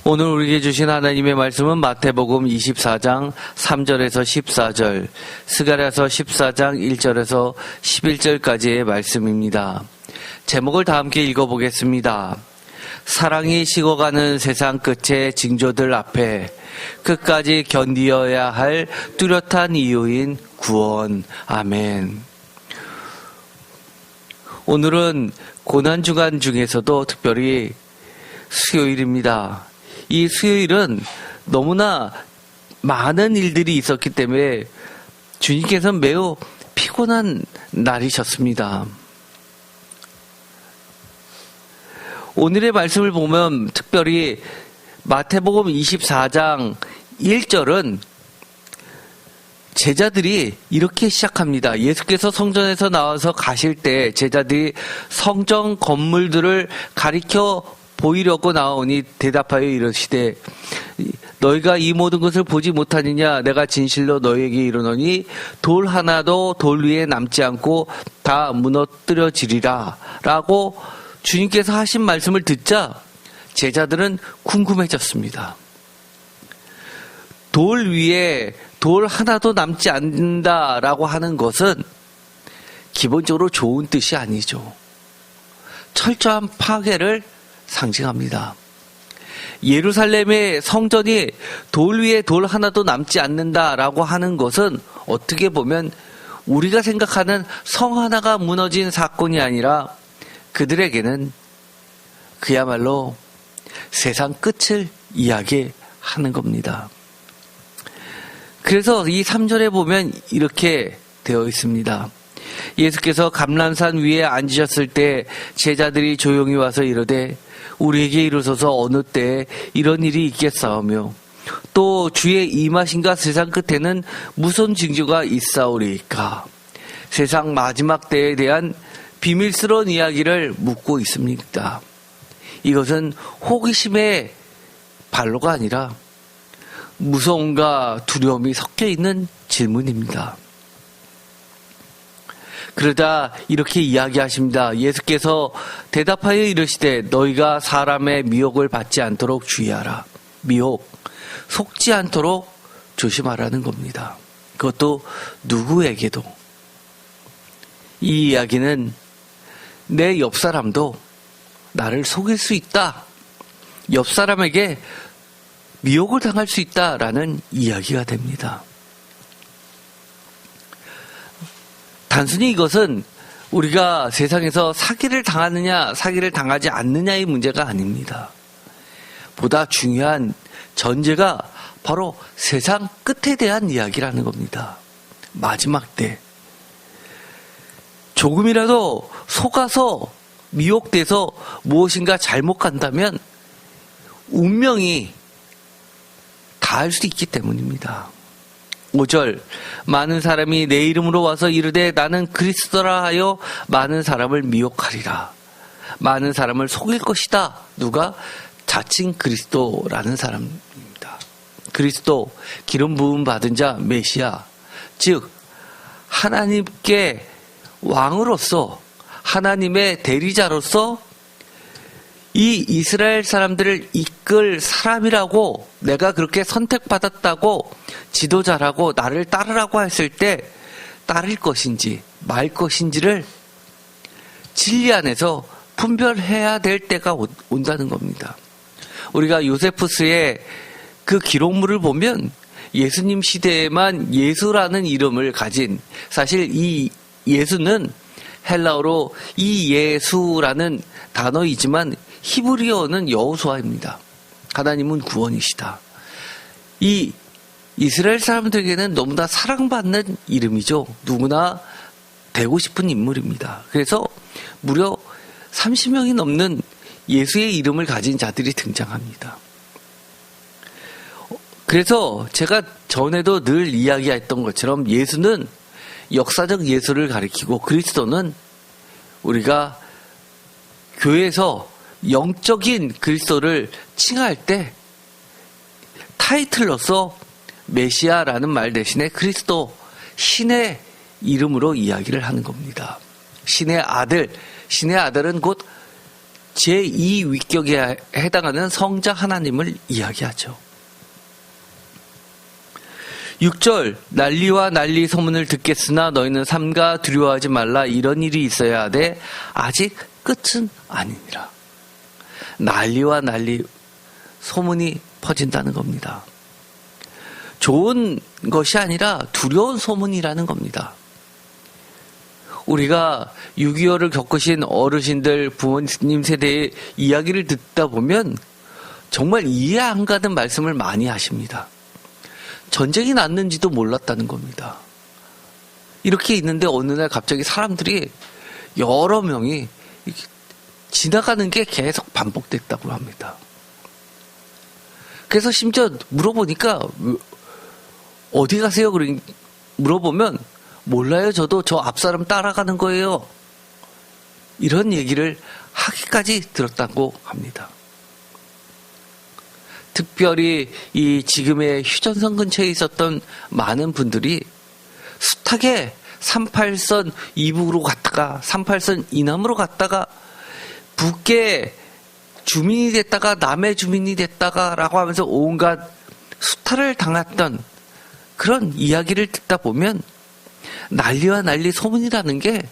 오늘 우리에게 주신 하나님의 말씀은 마태복음 24장 3절에서 14절, 스가랴서 14장 1절에서 11절까지의 말씀입니다. 제목을 다 함께 읽어보겠습니다. 사랑이 식어가는 세상 끝의 징조들 앞에 끝까지 견디어야 할 뚜렷한 이유인 구원. 아멘. 오늘은 고난주간 중에서도 특별히 수요일입니다. 이 수요일은 너무나 많은 일들이 있었기 때문에 주님께서는 매우 피곤한 날이셨습니다. 오늘의 말씀을 보면 특별히 마태복음 24장 1절은 제자들이 이렇게 시작합니다. 예수께서 성전에서 나와서 가실 때 제자들이 성전 건물들을 가리켜 보이려고 나오니 대답하여 이르시되 너희가 이 모든 것을 보지 못하느냐? 내가 진실로 너희에게 이르노니 돌 하나도 돌 위에 남지 않고 다 무너뜨려지리라 라고 주님께서 하신 말씀을 듣자 제자들은 궁금해졌습니다. 돌 위에 돌 하나도 남지 않는다라고 하는 것은 기본적으로 좋은 뜻이 아니죠. 철저한 파괴를 상징합니다. 예루살렘의 성전이 돌 위에 돌 하나도 남지 않는다라고 하는 것은 어떻게 보면 우리가 생각하는 성 하나가 무너진 사건이 아니라 그들에게는 그야말로 세상 끝을 이야기하는 겁니다. 그래서 이 3절에 보면 이렇게 되어 있습니다. 예수께서 감람산 위에 앉으셨을 때 제자들이 조용히 와서 이르되 우리에게 이르소서 어느 때에 이런 일이 있겠사오며 또 주의 임하심과 세상 끝에는 무슨 징조가 있사오리까? 세상 마지막 때에 대한 비밀스러운 이야기를 묻고 있습니다. 이것은 호기심의 발로가 아니라 무서움과 두려움이 섞여 있는 질문입니다. 그러다 이렇게 이야기하십니다. 예수께서 대답하여 이르시되 너희가 사람의 미혹을 받지 않도록 주의하라. 미혹, 속지 않도록 조심하라는 겁니다. 그것도 누구에게도. 이 이야기는 내 옆 사람도 나를 속일 수 있다. 옆 사람에게 미혹을 당할 수 있다라는 이야기가 됩니다. 단순히 이것은 우리가 세상에서 사기를 당하느냐, 사기를 당하지 않느냐의 문제가 아닙니다. 보다 중요한 전제가 바로 세상 끝에 대한 이야기라는 겁니다. 마지막 때. 조금이라도 속아서 미혹돼서 무엇인가 잘못 간다면 운명이 닿을 수 있기 때문입니다. 5절 많은 사람이 내 이름으로 와서 이르되 나는 그리스도라 하여 많은 사람을 미혹하리라. 많은 사람을 속일 것이다. 누가? 자칭 그리스도라는 사람입니다. 그리스도, 기름 부음 받은 자, 메시아, 즉 하나님께 왕으로서 하나님의 대리자로서 이 이스라엘 사람들을 이끌 사람이라고 내가 그렇게 선택받았다고 지도자라고 나를 따르라고 했을 때 따를 것인지 말 것인지를 진리 안에서 분별해야 될 때가 온다는 겁니다. 우리가 요세푸스의 그 기록물을 보면 예수님 시대에만 예수라는 이름을 가진, 사실 이 예수는 헬라어로 이 예수라는 단어이지만 히브리어는 여호수아입니다. 하나님은 구원이시다. 이 이스라엘 사람들에게는 너무나 사랑받는 이름이죠. 누구나 되고 싶은 인물입니다. 그래서 무려 30명이 넘는 예수의 이름을 가진 자들이 등장합니다. 그래서 제가 전에도 늘 이야기했던 것처럼 예수는 역사적 예수를 가리키고 그리스도는 우리가 교회에서 영적인 그리스도를 칭할 때 타이틀로서 메시아라는 말 대신에 그리스도, 신의 이름으로 이야기를 하는 겁니다. 신의 아들, 신의 아들은 곧 제2 위격에 해당하는 성자 하나님을 이야기하죠. 6절 난리와 난리 소문을 듣겠으나 너희는 삼가 두려워하지 말라. 이런 일이 있어야 하되 아직 끝은 아니니라. 난리와 난리 소문이 퍼진다는 겁니다. 좋은 것이 아니라 두려운 소문이라는 겁니다. 우리가 6.25를 겪으신 어르신들, 부모님 세대의 이야기를 듣다 보면 정말 이해 안 가는 말씀을 많이 하십니다. 전쟁이 났는지도 몰랐다는 겁니다. 이렇게 있는데 어느 날 갑자기 사람들이 여러 명이 지나가는 게 계속 반복됐다고 합니다. 그래서 심지어 물어보니까 어디 가세요? 물어보면 몰라요. 저도 저 앞사람 따라가는 거예요. 이런 얘기를 하기까지 들었다고 합니다. 특별히 이 지금의 휴전선 근처에 있었던 많은 분들이 숱하게 38선 이북으로 갔다가 38선 이남으로 갔다가 북계 주민이 됐다가 남의 주민이 됐다가 라고 하면서 온갖 수탈을 당했던 그런 이야기를 듣다 보면 난리와 난리 소문이라는 게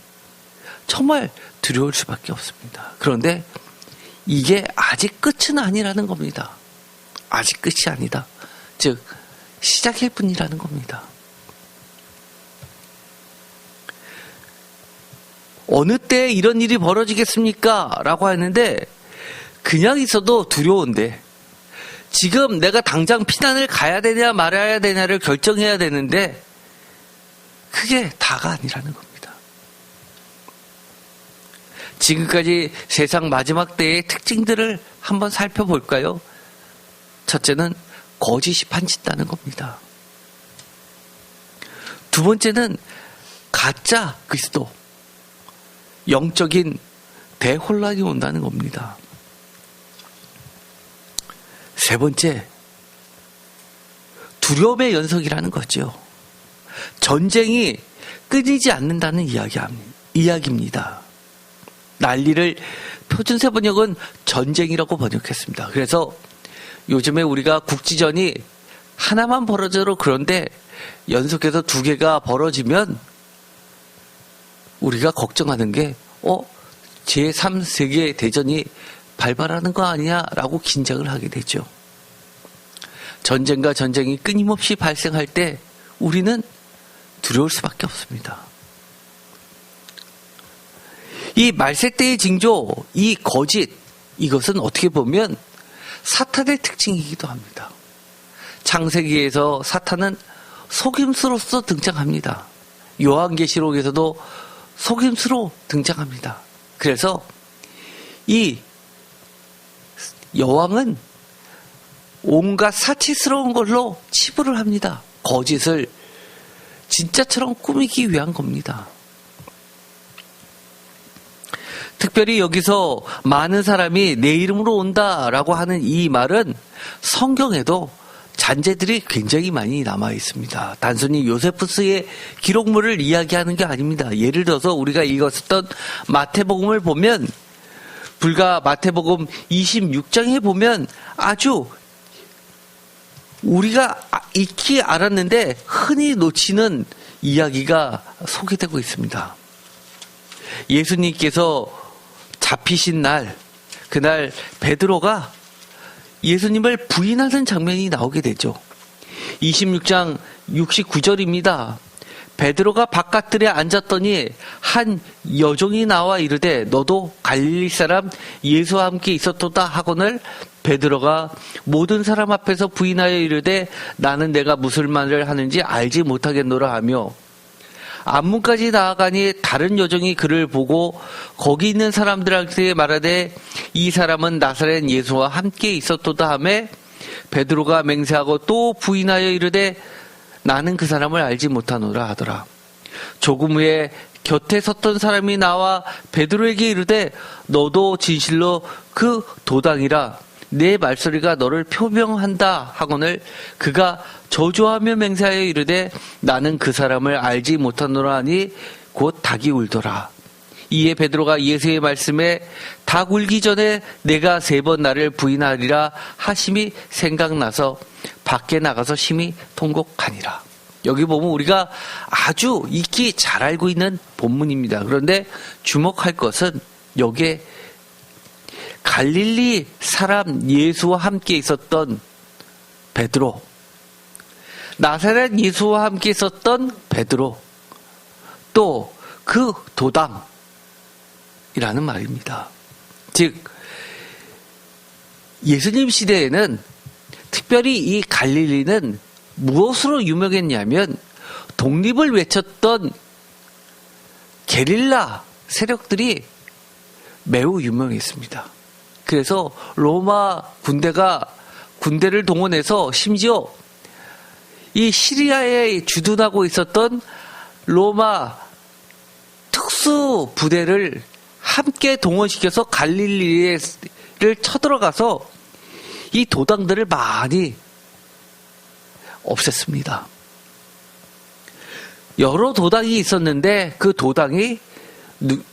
정말 두려울 수밖에 없습니다. 그런데 이게 아직 끝은 아니라는 겁니다. 아직 끝이 아니다. 즉 시작일 뿐이라는 겁니다. 어느 때 이런 일이 벌어지겠습니까? 라고 하는데 그냥 있어도 두려운데 지금 내가 당장 피난을 가야 되냐 말아야 되냐를 결정해야 되는데 그게 다가 아니라는 겁니다. 지금까지 세상 마지막 때의 특징들을 한번 살펴볼까요? 첫째는 거짓이 판친다는 겁니다. 두 번째는 가짜 그리스도, 영적인 대혼란이 온다는 겁니다. 세 번째, 두려움의 연속이라는 거죠. 전쟁이 끊이지 않는다는 이야기입니다. 난리를 표준세 번역은 전쟁이라고 번역했습니다. 그래서 요즘에 우리가 국지전이 하나만 벌어져도 그런데 연속해서 두 개가 벌어지면 우리가 걱정하는 게 제3세계 대전이 발발하는 거 아니야? 라고 긴장을 하게 되죠. 전쟁과 전쟁이 끊임없이 발생할 때 우리는 두려울 수밖에 없습니다. 이 말세 때의 징조, 이 거짓, 이것은 어떻게 보면 사탄의 특징이기도 합니다. 창세기에서 사탄은 속임수로서 등장합니다. 요한계시록에서도 속임수로 등장합니다. 그래서 이 여왕은 온갖 사치스러운 걸로 치부를 합니다. 거짓을 진짜처럼 꾸미기 위한 겁니다. 특별히 여기서 많은 사람이 내 이름으로 온다라고 하는 이 말은 성경에도 잔재들이 굉장히 많이 남아 있습니다. 단순히 요세푸스의 기록물을 이야기하는 게 아닙니다. 예를 들어서 우리가 읽었던 마태복음을 보면 불과 마태복음 26장에 보면 아주 우리가 익히 알았는데 흔히 놓치는 이야기가 소개되고 있습니다. 예수님께서 잡히신 날, 그날 베드로가 예수님을 부인하는 장면이 나오게 되죠. 26장 69절입니다. 베드로가 바깥들에 앉았더니 한 여종이 나와 이르되 너도 갈릴리 사람 예수와 함께 있었도다 하거늘 베드로가 모든 사람 앞에서 부인하여 이르되 나는 내가 무슨 말을 하는지 알지 못하겠노라 하며 안문까지 나아가니 다른 여종이 그를 보고 거기 있는 사람들한테 말하되 이 사람은 나사렛 예수와 함께 있었도다 하매 베드로가 맹세하고 또 부인하여 이르되 나는 그 사람을 알지 못하노라 하더라. 조금 후에 곁에 섰던 사람이 나와 베드로에게 이르되 너도 진실로 그 도당이라 내 말소리가 너를 표명한다 하거늘 그가 저주하며 맹세하여 이르되 나는 그 사람을 알지 못하노라 하니 곧 닭이 울더라. 이에 베드로가 예수의 말씀에 닭 울기 전에 내가 3번 나를 부인하리라 하심이 생각나서 밖에 나가서 심히 통곡하니라. 여기 보면 우리가 아주 익히 잘 알고 있는 본문입니다. 그런데 주목할 것은 여기에 갈릴리 사람 예수와 함께 있었던 베드로, 나사렛 예수와 함께 있었던 베드로, 또 그 도당이라는 말입니다. 즉 예수님 시대에는 특별히 이 갈릴리는 무엇으로 유명했냐면 독립을 외쳤던 게릴라 세력들이 매우 유명했습니다. 그래서 로마 군대를 동원해서 심지어 이 시리아에 주둔하고 있었던 로마 특수 부대를 함께 동원시켜서 갈릴리를 쳐들어가서 이 도당들을 많이 없앴습니다. 여러 도당이 있었는데 그 도당이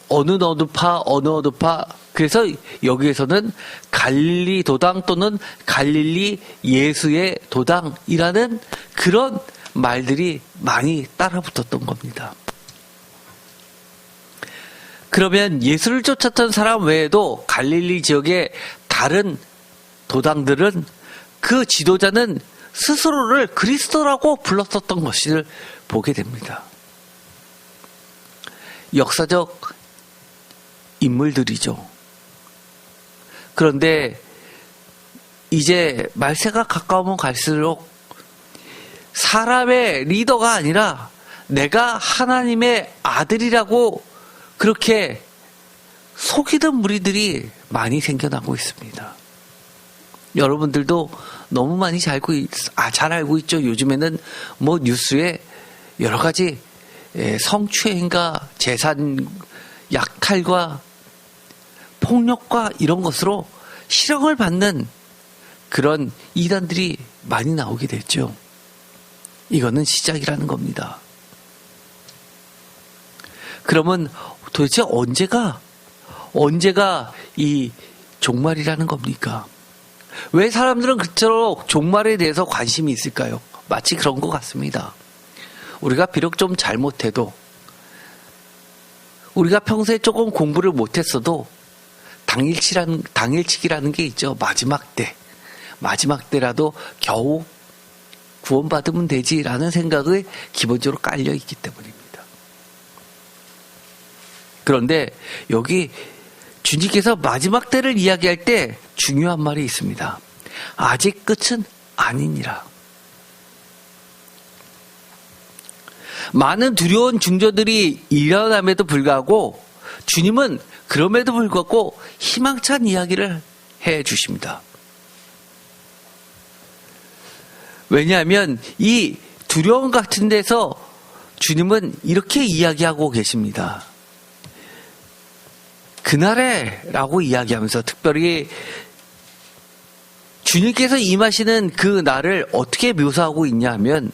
어느 파, 그래서 여기에서는 갈릴리 도당 또는 갈릴리 예수의 도당이라는 그런 말들이 많이 따라붙었던 겁니다. 그러면 예수를 쫓았던 사람 외에도 갈릴리 지역의 다른 도당들은 그 지도자는 스스로를 그리스도라고 불렀었던 것을 보게 됩니다. 역사적 인물들이죠. 그런데 이제 말세가 가까우면 갈수록 사람의 리더가 아니라 내가 하나님의 아들이라고 그렇게 속이던 무리들이 많이 생겨나고 있습니다. 여러분들도 너무 많이 잘 알고 있죠. 요즘에는 뭐 뉴스에 여러 가지 성추행과 재산 약탈과 폭력과 이런 것으로 실형을 받는 그런 이단들이 많이 나오게 됐죠. 이거는 시작이라는 겁니다. 그러면 도대체 언제가 이 종말이라는 겁니까? 왜 사람들은 그토록 종말에 대해서 관심이 있을까요? 마치 그런 것 같습니다. 우리가 비록 좀 잘못해도, 우리가 평소에 조금 공부를 못했어도 당일치기라는 게 있죠. 마지막 때라도 겨우 구원받으면 되지라는 생각이 기본적으로 깔려 있기 때문입니다. 그런데 여기 주님께서 마지막 때를 이야기할 때 중요한 말이 있습니다. 아직 끝은 아니니라. 많은 두려운 징조들이 일어남에도 불구하고 주님은 그럼에도 불구하고 희망찬 이야기를 해 주십니다. 왜냐하면 이 두려움 같은 데서 주님은 이렇게 이야기하고 계십니다. 그날에 라고 이야기하면서 특별히 주님께서 임하시는 그 날을 어떻게 묘사하고 있냐 하면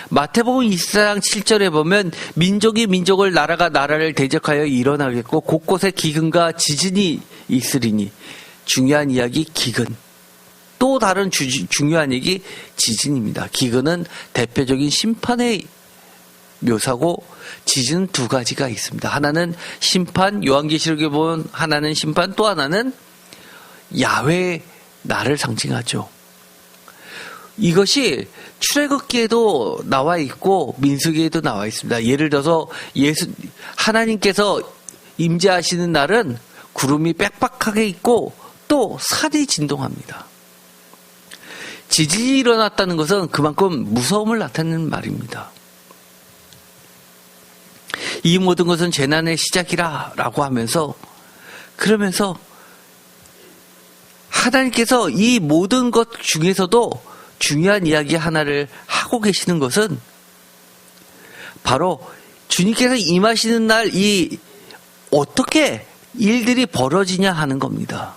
마태복음 24장 7절에 보면 민족이 민족을 나라가 나라를 대적하여 일어나겠고 곳곳에 기근과 지진이 있으리니 중요한 이야기 기근 또 다른 중요한 얘기 지진입니다. 기근은 대표적인 심판의 묘사고 지진은 두 가지가 있습니다. 하나는 심판, 요한계시록에 보면 하나는 심판, 또 하나는 야훼의 날을 상징하죠. 이것이 출애굽기에도 나와 있고 민수기에도 나와 있습니다. 예를 들어서 하나님께서 임재하시는 날은 구름이 빽빽하게 있고 또 산이 진동합니다. 지진이 일어났다는 것은 그만큼 무서움을 나타내는 말입니다. 이 모든 것은 재난의 시작이라 라고 하면서 그러면서 하나님께서 이 모든 것 중에서도 중요한 이야기 하나를 하고 계시는 것은 바로 주님께서 임하시는 날 이 어떻게 일들이 벌어지냐 하는 겁니다.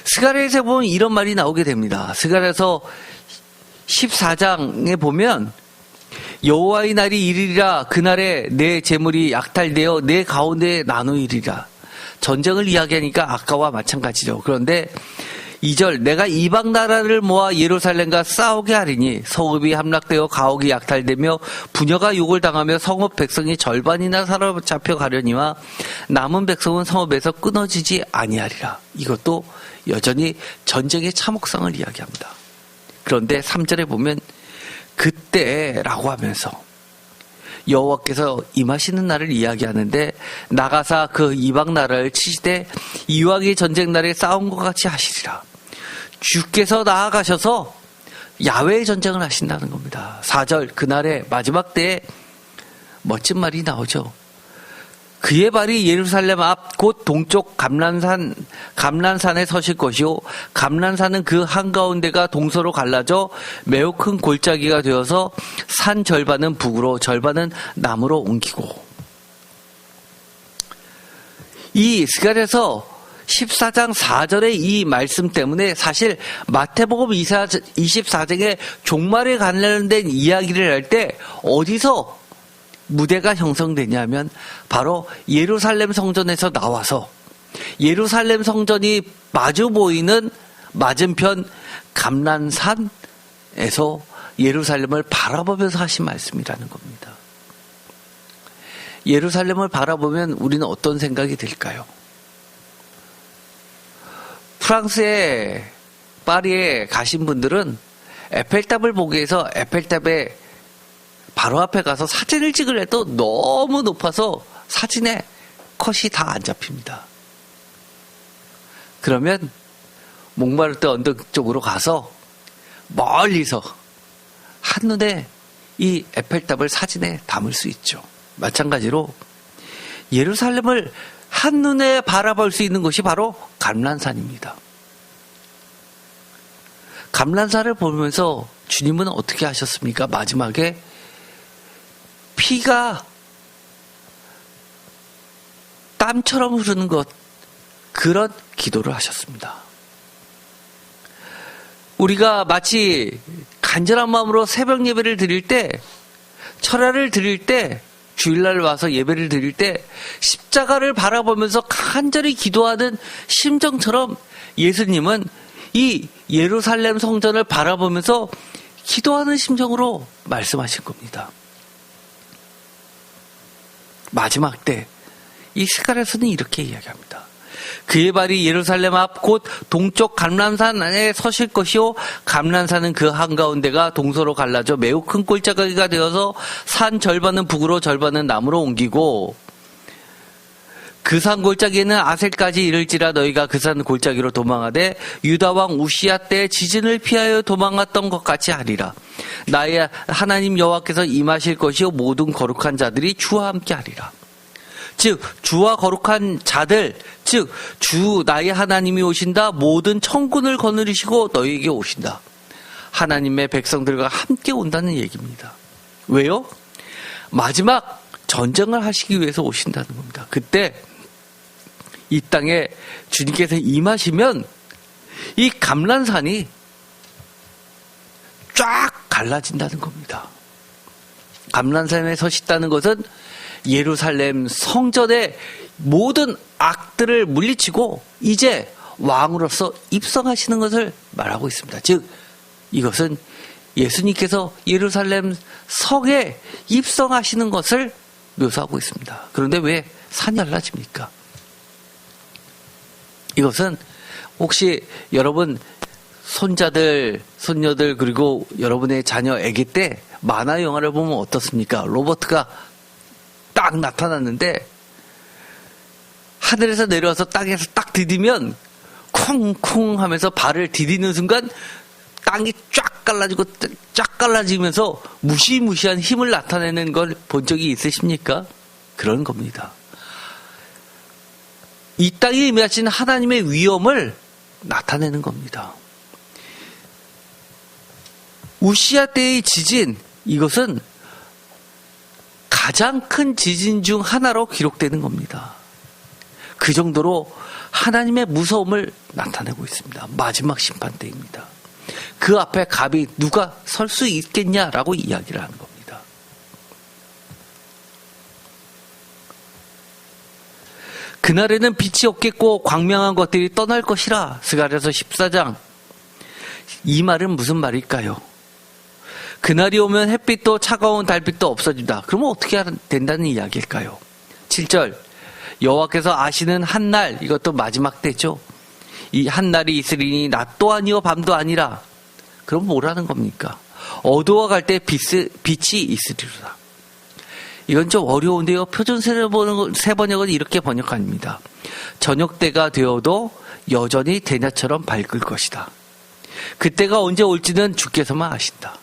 스가랴에서 보면 이런 말이 나오게 됩니다. 스가랴서 14장에 보면 여호와의 날이 이르리라. 그날에 내 재물이 약탈되어 내 가운데 나누이리라. 전쟁을 이야기하니까 아까와 마찬가지죠. 그런데 2절, 내가 이방 나라를 모아 예루살렘과 싸우게 하리니 성읍이 함락되어 가옥이 약탈되며 부녀가 욕을 당하며 성읍 백성이 절반이나 사로잡혀 가려니와 남은 백성은 성읍에서 끊어지지 아니하리라. 이것도 여전히 전쟁의 참혹성을 이야기합니다. 그런데 3절에 보면 그때라고 하면서 여호와께서 임하시는 날을 이야기하는데 나가사 그 이방 나라를 치시되 이왕의 전쟁 날에 싸운 것 같이 하시리라. 주께서 나아가셔서 야외의 전쟁을 하신다는 겁니다. 4절, 그날의 마지막 때에 멋진 말이 나오죠. 그의 발이 예루살렘 앞 곧 동쪽 감난산에 서실 것이요 감난산은 그 한가운데가 동서로 갈라져 매우 큰 골짜기가 되어서 산 절반은 북으로 절반은 남으로 옮기고. 이 스갈에서 14장 4절의 이 말씀 때문에 사실 마태복음 24장의 종말에 관련된 이야기를 할 때 어디서 무대가 형성되냐면 바로 예루살렘 성전에서 나와서 예루살렘 성전이 마주 보이는 맞은편 감난산에서 예루살렘을 바라보면서 하신 말씀이라는 겁니다. 예루살렘을 바라보면 우리는 어떤 생각이 들까요? 프랑스의 파리에 가신 분들은 에펠탑을 보기 위해서 에펠탑에 바로 앞에 가서 사진을 찍으려도 너무 높아서 사진에 컷이 다 안 잡힙니다. 그러면 몽마르트 언덕 쪽으로 가서 멀리서 한눈에 이 에펠탑을 사진에 담을 수 있죠. 마찬가지로 예루살렘을 한눈에 바라볼 수 있는 곳이 바로 감난산입니다. 감난산을 보면서 주님은 어떻게 하셨습니까? 마지막에 피가 땀처럼 흐르는 것, 그런 기도를 하셨습니다. 우리가 마치 간절한 마음으로 새벽 예배를 드릴 때, 철야를 드릴 때, 주일날 와서 예배를 드릴 때 십자가를 바라보면서 간절히 기도하는 심정처럼 예수님은 이 예루살렘 성전을 바라보면서 기도하는 심정으로 말씀하신 겁니다. 마지막 때 이 스갈에서는 이렇게 이야기합니다. 그의 발이 예루살렘 앞 곧 동쪽 감난산 안에 서실 것이요 감난산은 그 한가운데가 동서로 갈라져 매우 큰 골짜기가 되어서 산 절반은 북으로 절반은 남으로 옮기고 그 산 골짜기에는 아셀까지 이를지라 너희가 그 산 골짜기로 도망하되 유다 왕 우시야 때 지진을 피하여 도망갔던 것 같이 하리라. 나의 하나님 여호와께서 임하실 것이요 모든 거룩한 자들이 주와 함께 하리라. 즉 주와 거룩한 자들, 즉 주 나의 하나님이 오신다. 모든 천군을 거느리시고 너희에게 오신다. 하나님의 백성들과 함께 온다는 얘기입니다. 왜요? 마지막 전쟁을 하시기 위해서 오신다는 겁니다. 그때 이 땅에 주님께서 임하시면 이 감난산이 쫙 갈라진다는 겁니다. 감난산에 서신다는 것은 예루살렘 성전의 모든 악들을 물리치고 이제 왕으로서 입성하시는 것을 말하고 있습니다. 즉 이것은 예수님께서 예루살렘 성에 입성하시는 것을 묘사하고 있습니다. 그런데 왜 산이 갈라집니까? 이것은 혹시 여러분 손자들, 손녀들 그리고 여러분의 자녀 아기 때 만화 영화를 보면 어떻습니까? 로버트가 딱 나타났는데 하늘에서 내려와서 땅에서 딱 디디면 쿵쿵 하면서 발을 디디는 순간 땅이 쫙 갈라지면서 무시무시한 힘을 나타내는 걸 본 적이 있으십니까? 그런 겁니다. 이 땅에 임하신 하나님의 위엄을 나타내는 겁니다. 우시야 때의 지진, 이것은 가장 큰 지진 중 하나로 기록되는 겁니다. 그 정도로 하나님의 무서움을 나타내고 있습니다. 마지막 심판 때입니다. 그 앞에 감히 누가 설 수 있겠냐라고 이야기를 하는 겁니다. 그날에는 빛이 없겠고 광명한 것들이 떠날 것이라. 스가랴서 14장. 이 말은 무슨 말일까요? 그날이 오면 햇빛도 차가운 달빛도 없어진다. 그러면 어떻게 된다는 이야기일까요? 7절. 여호와께서 아시는 한날, 이것도 마지막 때죠. 이 한날이 있으리니 낮도 아니요 밤도 아니라. 그럼 뭐라는 겁니까? 어두워갈 때 빛이 있으리로다. 이건 좀 어려운데요. 표준 세번역은 이렇게 번역합니다. 저녁 때가 되어도 여전히 대낮처럼 밝을 것이다. 그때가 언제 올지는 주께서만 아신다.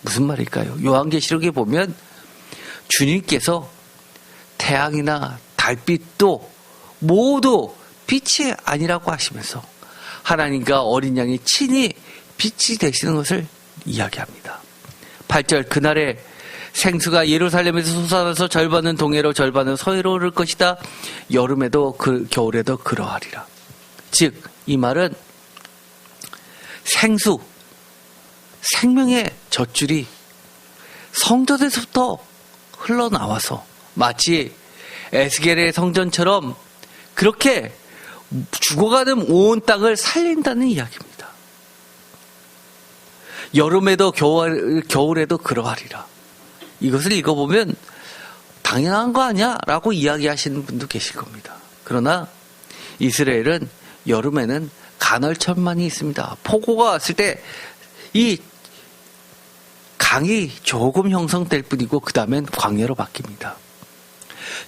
무슨 말일까요? 요한계시록에 보면 주님께서 태양이나 달빛도 모두 빛이 아니라고 하시면서 하나님과 어린 양이 친히 빛이 되시는 것을 이야기합니다. 8절. 그날에 생수가 예루살렘에서 솟아나서 절반은 동해로 절반은 서해로 흐를 것이다. 여름에도 겨울에도 그러하리라. 즉 이 말은 생수, 생명의 젖줄이 성전에서부터 흘러나와서 마치 에스겔의 성전처럼 그렇게 죽어가는 온 땅을 살린다는 이야기입니다. 여름에도 겨울에도 그러하리라. 이것을 읽어보면 당연한 거 아니야? 라고 이야기하시는 분도 계실 겁니다. 그러나 이스라엘은 여름에는 간헐천만이 있습니다. 폭우가 왔을 때 이 강이 조금 형성될 뿐이고 그 다음엔 광야로 바뀝니다.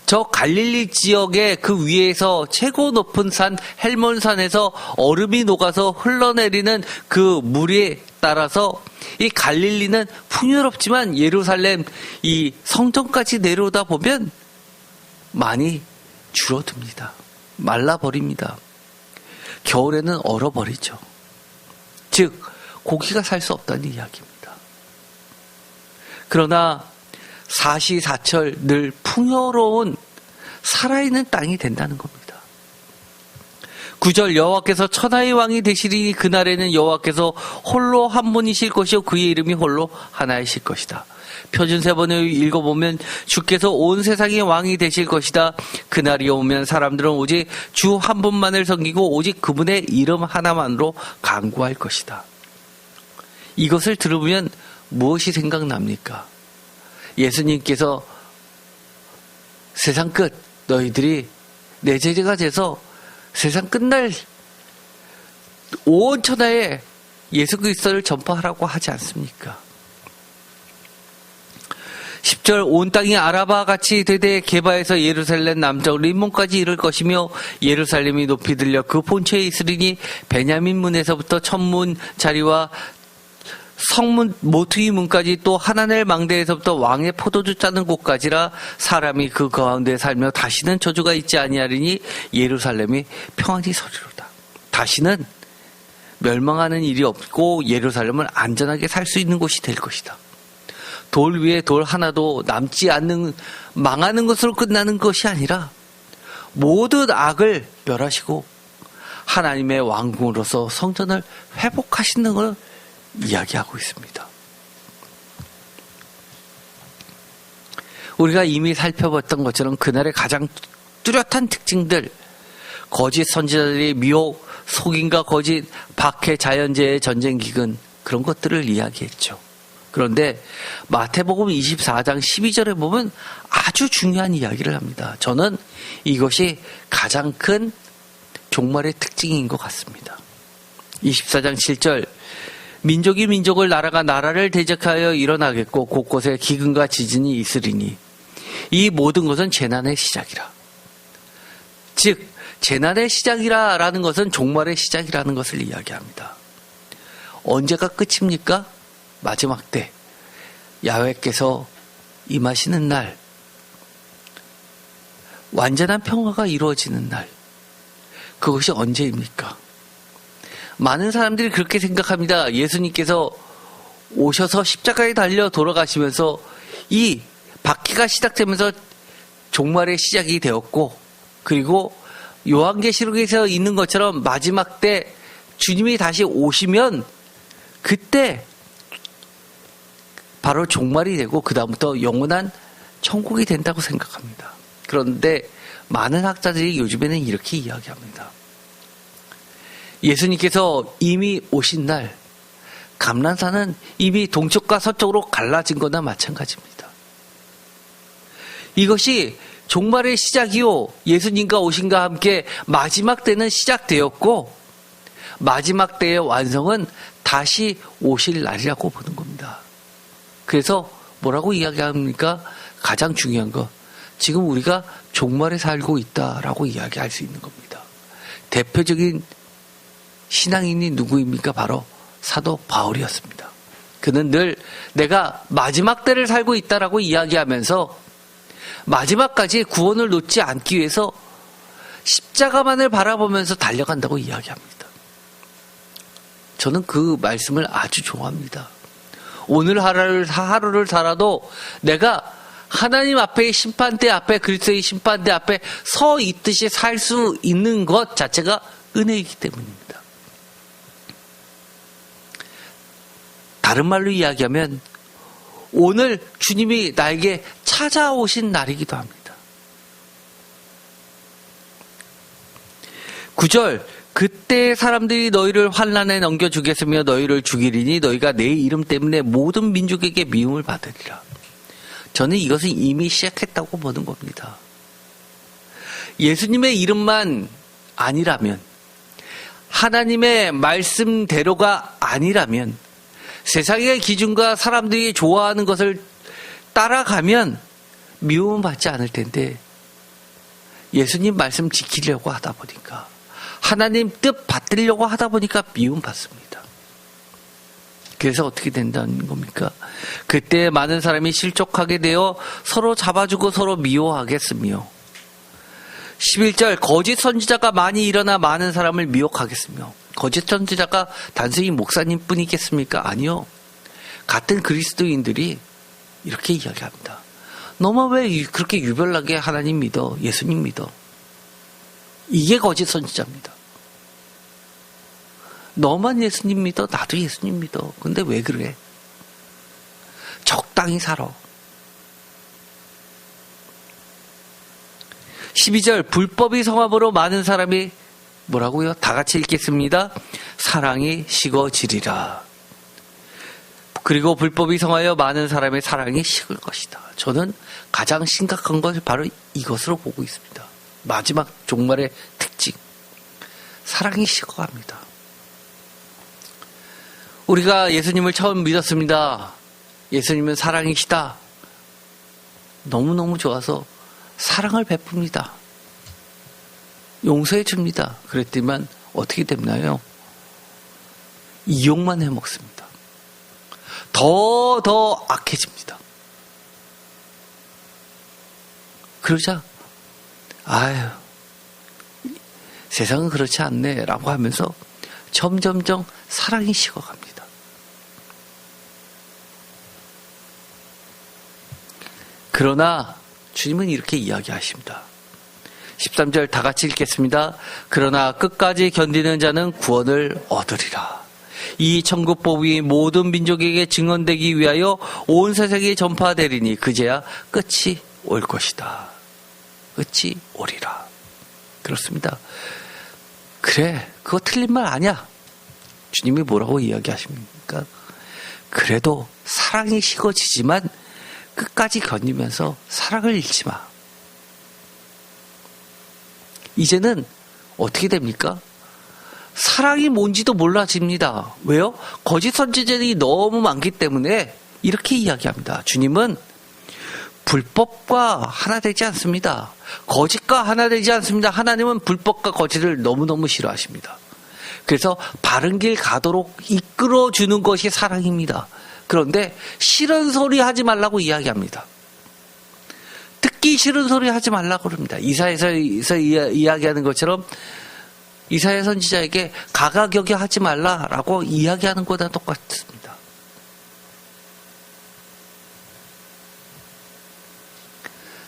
저 갈릴리 지역의 그 위에서 최고 높은 산 헬몬산에서 얼음이 녹아서 흘러내리는 그 물에 따라서 이 갈릴리는 풍요롭지만 예루살렘 이 성전까지 내려오다 보면 많이 줄어듭니다. 말라버립니다. 겨울에는 얼어버리죠. 즉 고기가 살 수 없다는 이야기입니다. 그러나 사시사철 늘 풍요로운 살아있는 땅이 된다는 겁니다. 9절. 여호와께서 천하의 왕이 되시리니 그날에는 여호와께서 홀로 한 분이실 것이요 그의 이름이 홀로 하나이실 것이다. 표준 세번을 읽어보면 주께서 온 세상의 왕이 되실 것이다. 그날이 오면 사람들은 오직 주 한 분만을 섬기고 오직 그분의 이름 하나만으로 간구할 것이다. 이것을 들으면 무엇이 생각납니까? 예수님께서 세상 끝 너희들이 내 제자가 돼서 세상 끝날 온 천하에 예수 그리스도를 전파하라고 하지 않습니까? 10절. 온 땅이 아라바와 같이 되되 게바에서 예루살렘 남쪽 림몬까지 이를 것이며 예루살렘이 높이 들려 그 본처에 있으리니 베냐민 문에서부터 천문 자리와 성문 모퉁이 문까지 또 하나넬 망대에서부터 왕의 포도주 짜는 곳까지라. 사람이 그 가운데 살며 다시는 저주가 있지 아니하리니 예루살렘이 평안히 서리로다. 다시는 멸망하는 일이 없고 예루살렘은 안전하게 살 수 있는 곳이 될 것이다. 돌 위에 돌 하나도 남지 않는 망하는 것으로 끝나는 것이 아니라 모든 악을 멸하시고 하나님의 왕궁으로서 성전을 회복하시는 것을 이야기하고 있습니다. 우리가 이미 살펴봤던 것처럼 그날의 가장 뚜렷한 특징들, 거짓 선지자들의 미혹, 속임과 거짓, 박해, 자연재해, 전쟁기근, 그런 것들을 이야기했죠. 그런데 마태복음 24장 12절에 보면 아주 중요한 이야기를 합니다. 저는 이것이 가장 큰 종말의 특징인 것 같습니다. 24장 7절. 민족이 민족을 나라가 나라를 대적하여 일어나겠고 곳곳에 기근과 지진이 있으리니 이 모든 것은 재난의 시작이라. 즉 재난의 시작이라는 것은 종말의 시작이라는 것을 이야기합니다. 언제가 끝입니까? 마지막 때 야훼께서 임하시는 날, 완전한 평화가 이루어지는 날, 그것이 언제입니까? 많은 사람들이 그렇게 생각합니다. 예수님께서 오셔서 십자가에 달려 돌아가시면서 이 바퀴가 시작되면서 종말의 시작이 되었고, 그리고 요한계시록에서 있는 것처럼 마지막 때 주님이 다시 오시면 그때 바로 종말이 되고 그 다음부터 영원한 천국이 된다고 생각합니다. 그런데 많은 학자들이 요즘에는 이렇게 이야기합니다. 예수님께서 이미 오신 날 감람산은 이미 동쪽과 서쪽으로 갈라진 거나 마찬가지입니다. 이것이 종말의 시작이요, 예수님과 오신과 함께 마지막 때는 시작되었고 마지막 때의 완성은 다시 오실 날이라고 보는 겁니다. 그래서 뭐라고 이야기합니까? 가장 중요한 거, 지금 우리가 종말에 살고 있다라고 이야기할 수 있는 겁니다. 대표적인 신앙인이 누구입니까? 바로 사도 바울이었습니다. 그는 늘 내가 마지막 때를 살고 있다라고 이야기하면서 마지막까지 구원을 놓지 않기 위해서 십자가만을 바라보면서 달려간다고 이야기합니다. 저는 그 말씀을 아주 좋아합니다. 오늘 하루를 살아도 내가 하나님 앞에 심판대 앞에, 그리스도의 심판대 앞에 서 있듯이 살 수 있는 것 자체가 은혜이기 때문입니다. 다른 말로 이야기하면 오늘 주님이 나에게 찾아오신 날이기도 합니다. 9절, 그때 사람들이 너희를 환난에 넘겨주겠으며 너희를 죽이리니 너희가 내 이름 때문에 모든 민족에게 미움을 받으리라. 저는 이것은 이미 시작했다고 보는 겁니다. 예수님의 이름만 아니라면, 하나님의 말씀대로가 아니라면, 세상의 기준과 사람들이 좋아하는 것을 따라가면 미움은 받지 않을 텐데, 예수님 말씀 지키려고 하다 보니까, 하나님 뜻 받들려고 하다 보니까 미움 받습니다. 그래서 어떻게 된다는 겁니까? 그때 많은 사람이 실족하게 되어 서로 잡아주고 서로 미워하겠으며, 11절, 거짓 선지자가 많이 일어나 많은 사람을 미혹하겠으며. 거짓 선지자가 단순히 목사님 뿐이겠습니까? 아니요. 같은 그리스도인들이 이렇게 이야기합니다. 너만 왜 그렇게 유별나게 하나님 믿어, 예수님 믿어? 이게 거짓 선지자입니다. 너만 예수님 믿어, 나도 예수님 믿어. 근데 왜 그래? 적당히 살아. 12절, 불법이 성함으로 많은 사람이 뭐라고요? 다 같이 읽겠습니다. 사랑이 식어지리라. 그리고 불법이 성하여 많은 사람의 사랑이 식을 것이다. 저는 가장 심각한 것을 바로 이것으로 보고 있습니다. 마지막 종말의 특징. 사랑이 식어갑니다. 우리가 예수님을 처음 믿었습니다. 예수님은 사랑이시다. 너무너무 좋아서 사랑을 베풉니다. 용서해 줍니다. 그랬더니만 어떻게 됐나요? 이용만 해먹습니다. 더 악해집니다. 그러자 아유, 세상은 그렇지 않네 라고 하면서 점점점 사랑이 식어갑니다. 그러나 주님은 이렇게 이야기하십니다. 13절 다 같이 읽겠습니다. 그러나 끝까지 견디는 자는 구원을 얻으리라. 이 천국법이 모든 민족에게 증언되기 위하여 온 세상에 전파되리니 그제야 끝이 올 것이다. 끝이 오리라. 그렇습니다. 그래, 그거 틀린 말 아니야. 주님이 뭐라고 이야기하십니까? 그래도 사랑이 식어지지만 끝까지 견디면서 사랑을 잃지 마. 이제는 어떻게 됩니까? 사랑이 뭔지도 몰라집니다. 왜요? 거짓 선지자들이 너무 많기 때문에 이렇게 이야기합니다. 주님은 불법과 하나 되지 않습니다. 거짓과 하나 되지 않습니다. 하나님은 불법과 거짓을 너무너무 싫어하십니다. 그래서 바른 길 가도록 이끌어주는 것이 사랑입니다. 그런데 싫은 소리 하지 말라고 이야기합니다. 듣기 싫은 소리 하지 말라고 그럽니다. 이사야에서 이야기하는 것처럼 이사야 선지자에게 가가격여 하지 말라라고 이야기하는 것과 똑같습니다.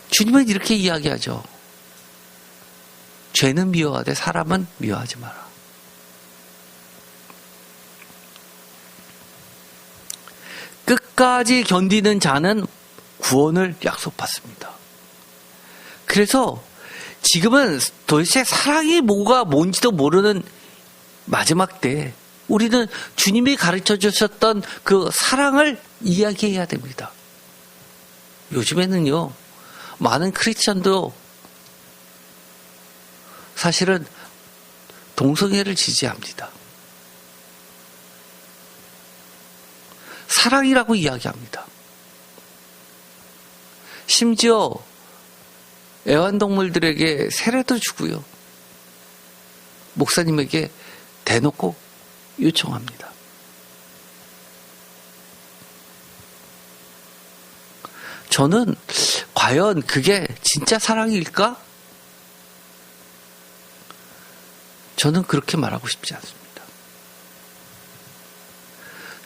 주님은 이렇게 이야기하죠. 죄는 미워하되 사람은 미워하지 마라. 끝까지 견디는 자는 구원을 약속받습니다. 그래서 지금은 도대체 사랑이 뭐가 뭔지도 모르는 마지막 때 우리는 주님이 가르쳐 주셨던 그 사랑을 이야기해야 됩니다. 요즘에는요, 많은 크리스천도 사실은 동성애를 지지합니다. 사랑이라고 이야기합니다. 심지어 애완동물들에게 세례도 주고요. 목사님에게 대놓고 요청합니다. 저는 과연 그게 진짜 사랑일까? 저는 그렇게 말하고 싶지 않습니다.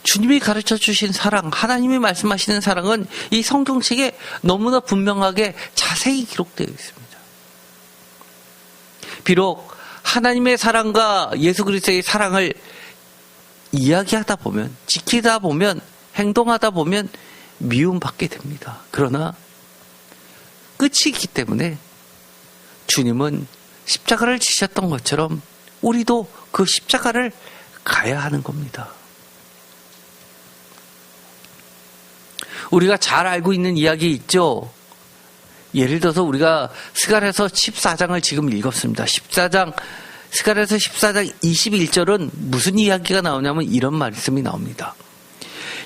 주님이 가르쳐 주신 사랑, 하나님이 말씀하시는 사랑은 이 성경책에 너무나 분명하게 자세히 기록되어 있습니다. 비록 하나님의 사랑과 예수 그리스도의 사랑을 이야기하다 보면, 지키다 보면, 행동하다 보면 미움받게 됩니다. 그러나 끝이 있기 때문에 주님은 십자가를 지셨던 것처럼 우리도 그 십자가를 가야 하는 겁니다. 우리가 잘 알고 있는 이야기 있죠? 예를 들어서 우리가 스가랴서 14장을 지금 읽었습니다. 스가랴서 14장 21절은 무슨 이야기가 나오냐면 이런 말씀이 나옵니다.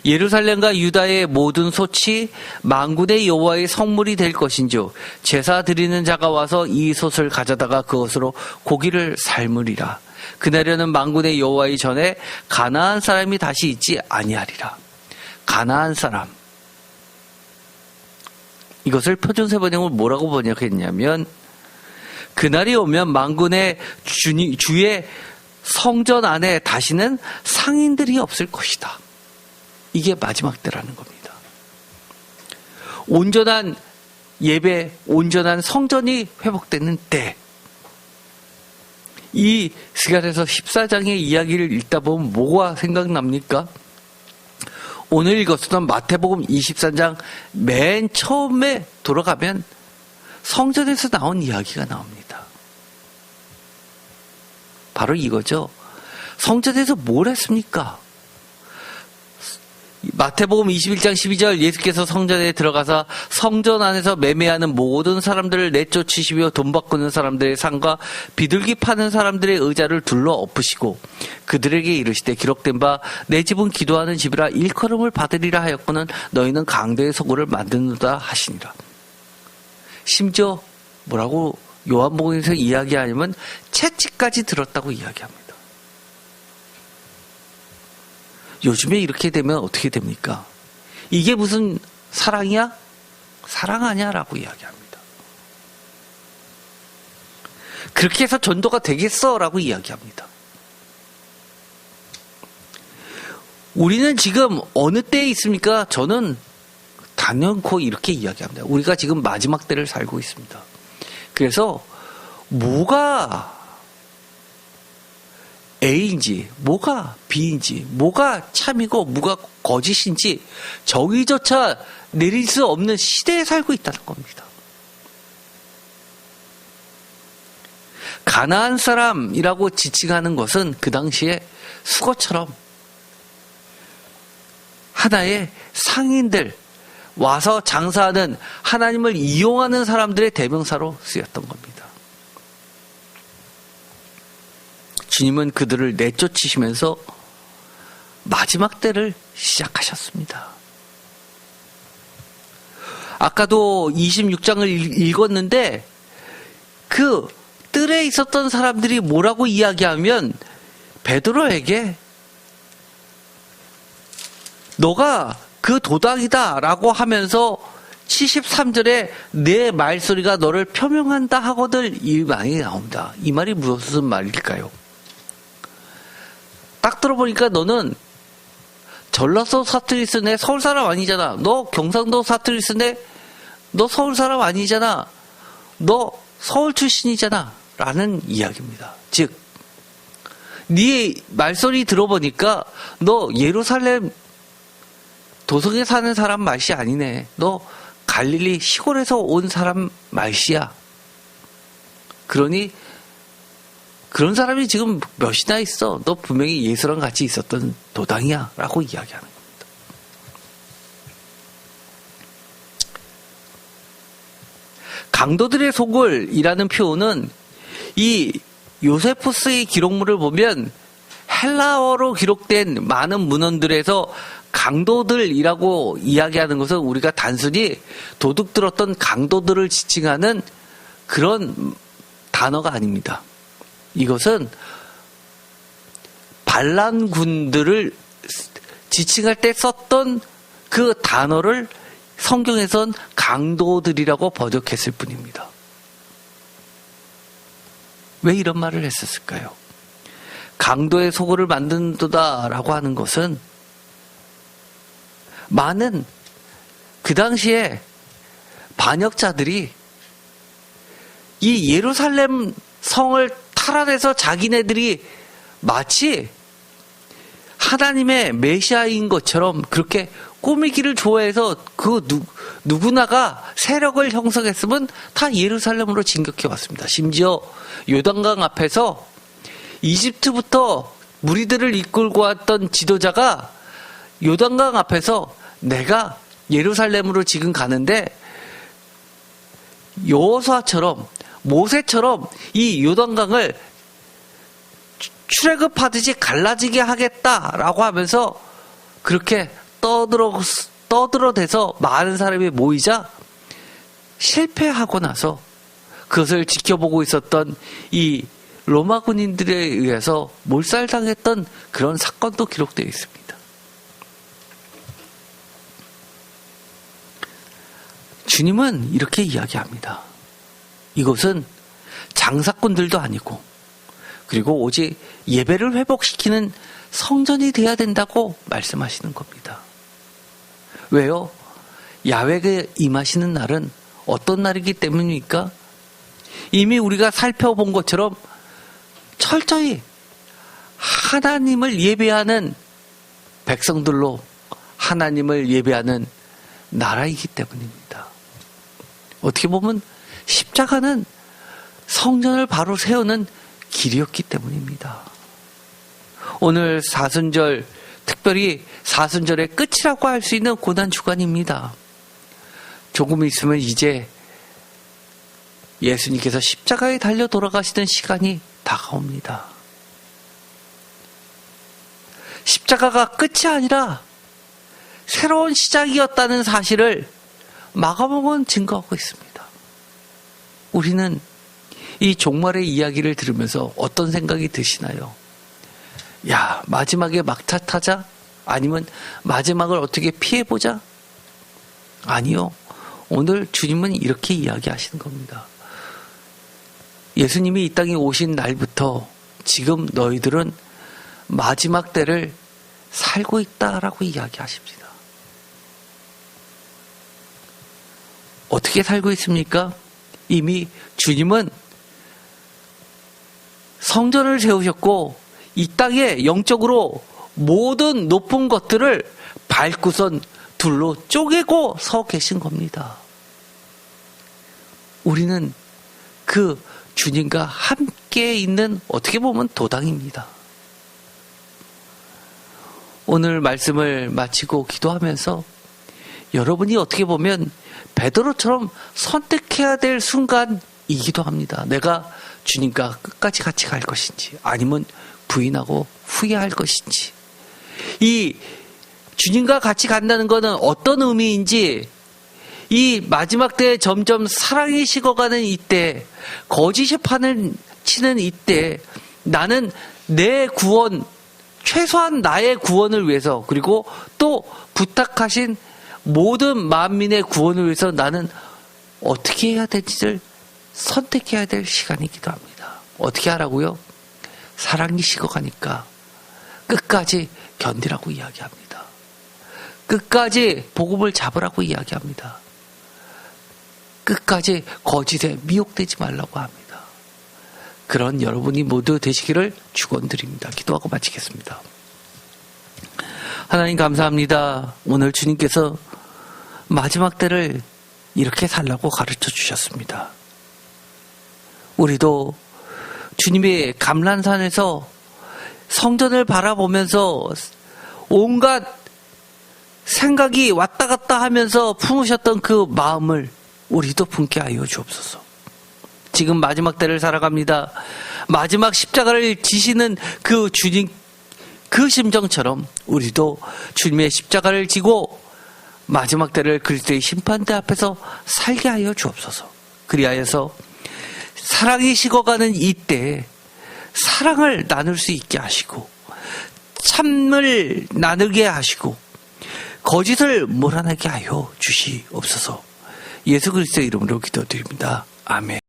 예루살렘과 유다의 모든 솥이 만군의 여호와의 성물이 될 것인즉 제사 드리는 자가 와서 이 솥을 가져다가 그것으로 고기를 삶으리라. 그날에는 만군의 여호와의 전에 가나안 사람이 다시 있지 아니하리라. 가나안 사람, 이것을 표준세 번역을 뭐라고 번역했냐면 그날이 오면 만군의 주의 성전 안에 다시는 상인들이 없을 것이다. 이게 마지막 때라는 겁니다. 온전한 예배, 온전한 성전이 회복되는 때, 이 스가랴서 14장의 이야기를 읽다 보면 뭐가 생각납니까? 오늘 읽었던 마태복음 23장 맨 처음에 돌아가면 성전에서 나온 이야기가 나옵니다. 바로 이거죠. 성전에서 뭘 했습니까? 마태복음 21장 12절 예수께서 성전에 들어가서 성전 안에서 매매하는 모든 사람들을 내쫓으시며 돈 바꾸는 사람들의 상과 비둘기 파는 사람들의 의자를 둘러 엎으시고 그들에게 이르시되 기록된 바 내 집은 기도하는 집이라 일컬음을 받으리라 하였거늘 너희는 강도의 소굴을 만드는다 하시니라. 심지어 뭐라고 요한복음에서 이야기하냐면 채찍까지 들었다고 이야기합니다. 요즘에 이렇게 되면 어떻게 됩니까? 이게 무슨 사랑이야? 사랑 아니야? 라고 이야기합니다. 그렇게 해서 전도가 되겠어? 라고 이야기합니다. 우리는 지금 어느 때에 있습니까? 저는 단연코 이렇게 이야기합니다. 우리가 지금 마지막 때를 살고 있습니다. 그래서 뭐가 A인지 뭐가 B인지 뭐가 참이고 뭐가 거짓인지 정의조차 내릴 수 없는 시대에 살고 있다는 겁니다. 가나안 사람이라고 지칭하는 것은 그 당시에 수거처럼 하나의 상인들, 와서 장사하는 하나님을 이용하는 사람들의 대명사로 쓰였던 겁니다. 주님은 그들을 내쫓으시면서 마지막 때를 시작하셨습니다. 아까도 26장을 읽었는데 그 뜰에 있었던 사람들이 뭐라고 이야기하면 베드로에게 너가 그 도당이다 라고 하면서 73절에 내 말소리가 너를 표명한다 하거늘 이 말이 나옵니다. 이 말이 무슨 말일까요? 딱 들어보니까 너는 전라도 사투리쓰네 서울 사람 아니잖아. 너 경상도 사투리쓰네 너 서울 사람 아니잖아. 너 서울 출신이잖아. 라는 이야기입니다. 즉 네 말소리 들어보니까 너 예루살렘 도성에 사는 사람 말씨 아니네. 너 갈릴리 시골에서 온 사람 말씨야. 그러니 그런 사람이 지금 몇이나 있어. 너 분명히 예수랑 같이 있었던 도당이야 라고 이야기하는 겁니다. 강도들의 속을이라는 표현은 이 요세푸스의 기록물을 보면 헬라어로 기록된 많은 문헌들에서 강도들이라고 이야기하는 것은 우리가 단순히 도둑 들었던 강도들을 지칭하는 그런 단어가 아닙니다. 이것은 반란군들을 지칭할 때 썼던 그 단어를 성경에선 강도들이라고 번역했을 뿐입니다. 왜 이런 말을 했었을까요? 강도의 소굴을 만든다라고 하는 것은 많은 그 당시에 반역자들이 이 예루살렘 성을 탈환해서 자기네들이 마치 하나님의 메시아인 것처럼 그렇게 꾸미기를 좋아해서 그 누구나가 세력을 형성했으면 다 예루살렘으로 진격해 왔습니다. 심지어 요단강 앞에서 이집트부터 무리들을 이끌고 왔던 지도자가 요단강 앞에서 내가 예루살렘으로 지금 가는데 여호수아처럼 모세처럼 이 요단강을 출애굽하듯이 갈라지게 하겠다라고 하면서 그렇게 떠들어대서 많은 사람이 모이자 실패하고 나서 그것을 지켜보고 있었던 이 로마 군인들에 의해서 몰살당했던 그런 사건도 기록되어 있습니다. 주님은 이렇게 이야기합니다. 이것은 장사꾼들도 아니고 그리고 오직 예배를 회복시키는 성전이 돼야 된다고 말씀하시는 겁니다. 왜요? 야훼가 임하시는 날은 어떤 날이기 때문입니까? 이미 우리가 살펴본 것처럼 철저히 하나님을 예배하는 백성들로 하나님을 예배하는 나라이기 때문입니다. 어떻게 보면 십자가는 성전을 바로 세우는 길이었기 때문입니다. 오늘 사순절, 특별히 사순절의 끝이라고 할 수 있는 고난주간입니다. 조금 있으면 이제 예수님께서 십자가에 달려 돌아가시는 시간이 다가옵니다. 십자가가 끝이 아니라 새로운 시작이었다는 사실을 마가복음은 증거하고 있습니다. 우리는 이 종말의 이야기를 들으면서 어떤 생각이 드시나요? 야, 마지막에 막차 타자? 아니면 마지막을 어떻게 피해보자? 아니요. 오늘 주님은 이렇게 이야기하시는 겁니다. 예수님이 이 땅에 오신 날부터 지금 너희들은 마지막 때를 살고 있다라고 이야기하십니다. 어떻게 살고 있습니까? 이미 주님은 성전을 세우셨고 이 땅에 영적으로 모든 높은 것들을 밟고선 둘로 쪼개고 서 계신 겁니다. 우리는 그 주님과 함께 있는 어떻게 보면 도당입니다. 오늘 말씀을 마치고 기도하면서 여러분이 어떻게 보면 베드로처럼 선택해야 될 순간이기도 합니다. 내가 주님과 끝까지 같이 갈 것인지 아니면 부인하고 후회할 것인지. 이 주님과 같이 간다는 것은 어떤 의미인지 이 마지막 때에 점점 사랑이 식어가는 이때 거짓의 판을 치는 이때 나는 내 구원 최소한 나의 구원을 위해서 그리고 또 부탁하신 모든 만민의 구원을 위해서 나는 어떻게 해야 될지를 선택해야 될 시간이기도 합니다. 어떻게 하라고요? 사랑이 식어가니까 끝까지 견디라고 이야기합니다. 끝까지 복음을 잡으라고 이야기합니다. 끝까지 거짓에 미혹되지 말라고 합니다. 그런 여러분이 모두 되시기를 축원드립니다. 기도하고 마치겠습니다. 하나님 감사합니다. 오늘 주님께서 마지막 때를 이렇게 살라고 가르쳐 주셨습니다. 우리도 주님의 감람산에서 성전을 바라보면서 온갖 생각이 왔다 갔다 하면서 품으셨던 그 마음을 우리도 품게 하여 주옵소서. 지금 마지막 때를 살아갑니다. 마지막 십자가를 지시는 그 주님, 그 심정처럼 우리도 주님의 십자가를 지고 마지막 때를 그리스도의 심판대 앞에서 살게 하여 주옵소서. 그리하여서 사랑이 식어가는 이때에 사랑을 나눌 수 있게 하시고 참을 나누게 하시고 거짓을 몰아내게 하여 주시옵소서. 예수 그리스도의 이름으로 기도드립니다. 아멘.